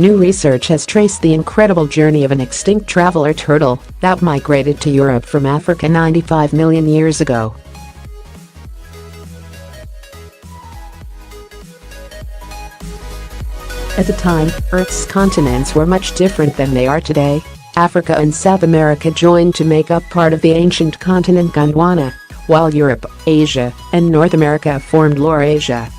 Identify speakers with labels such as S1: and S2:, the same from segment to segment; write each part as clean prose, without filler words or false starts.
S1: new research has traced the incredible journey of an extinct traveler turtle that migrated to Europe from Africa 95 million years ago. At the time, Earth's continents were much different than they are today. Africa and South America joined to make up part of the ancient continent Gondwana, while Europe, Asia, and North America formed Laurasia.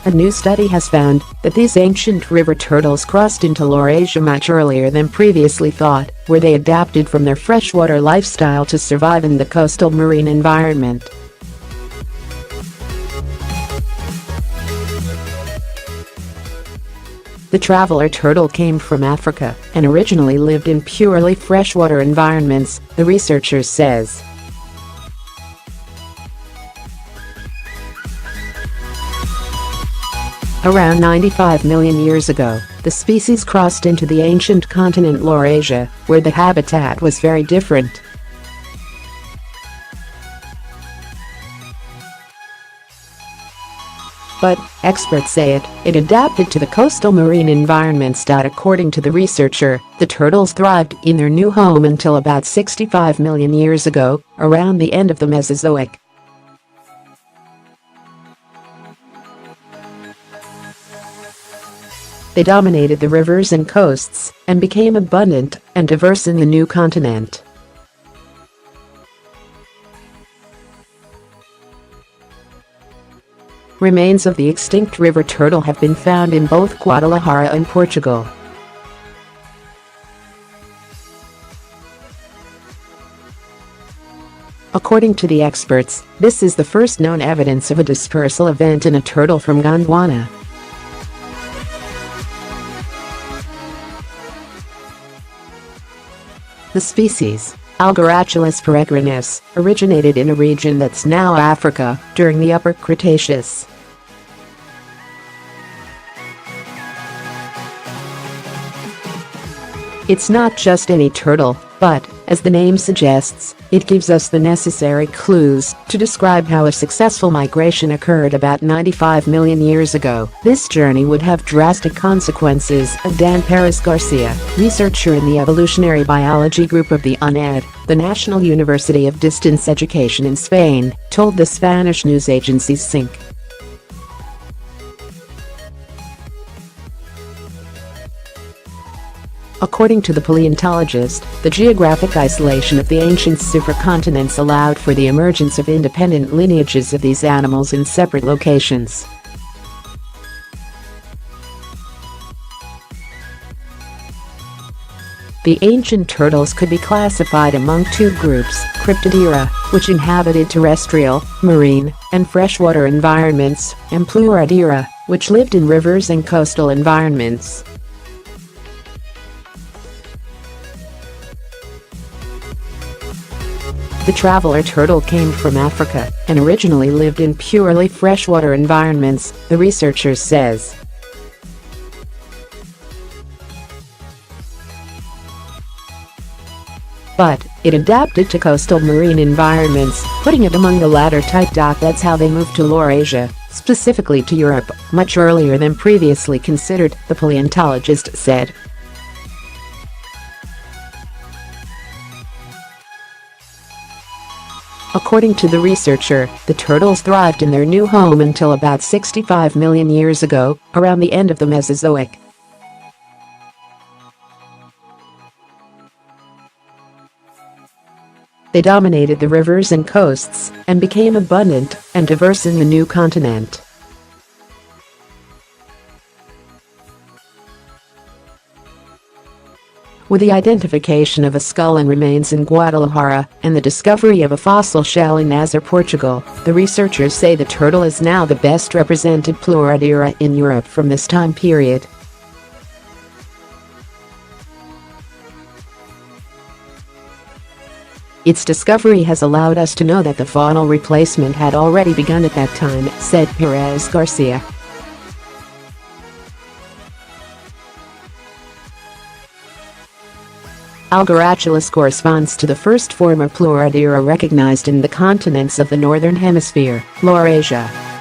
S1: A new study has found that these ancient river turtles crossed into Laurasia much earlier than previously thought, where they adapted from their freshwater lifestyle to survive in the coastal marine environment. The traveler turtle came from Africa and originally lived in purely freshwater environments, the researchers says. Around 95 million years ago, the species crossed into the ancient continent Laurasia, where the habitat was very different. But, experts say it adapted to the coastal marine environments. According to the researcher, the turtles thrived in their new home until about 65 million years ago, around the end of the Mesozoic. They dominated the rivers and coasts and became abundant and diverse in the new continent. Remains of the extinct river turtle have been found in both Guadalajara and Portugal. According to the experts, this is the first known evidence of a dispersal event in a turtle from Gondwana. The species, Algorachelus peregrinus, originated in a region that's now Africa during the Upper Cretaceous. It's not just any turtle, but, as the name suggests, it gives us the necessary clues to describe how a successful migration occurred about 95 million years ago. This journey would have drastic consequences, Adán Pérez García, researcher in the Evolutionary Biology Group of the UNED, the National University of Distance Education in Spain, told the Spanish news agency SINC. According to the paleontologist, the geographic isolation of the ancient supercontinents allowed for the emergence of independent lineages of these animals in separate locations. The ancient turtles could be classified among two groups, Cryptodira, which inhabited terrestrial, marine, and freshwater environments, and Pleurodira, which lived in rivers and coastal environments. The traveler turtle came from Africa and originally lived in purely freshwater environments, the researchers says. But, it adapted to coastal marine environments, putting it among the latter type. That's how they moved to Laurasia, specifically to Europe, much earlier than previously considered, the paleontologist said. According to the researcher, the turtles thrived in their new home until about 65 million years ago, around the end of the Mesozoic. They dominated the rivers and coasts and became abundant and diverse in the new continent. With the identification of a skull and remains in Guadalajara and the discovery of a fossil shell in Portugal, the researchers say the turtle is now the best represented Pleurodira in Europe from this time period. Its discovery has allowed us to know that the faunal replacement had already begun at that time, said Pérez García. Algorachelus corresponds to the first former Cryptodira recognized in the continents of the northern hemisphere, Laurasia.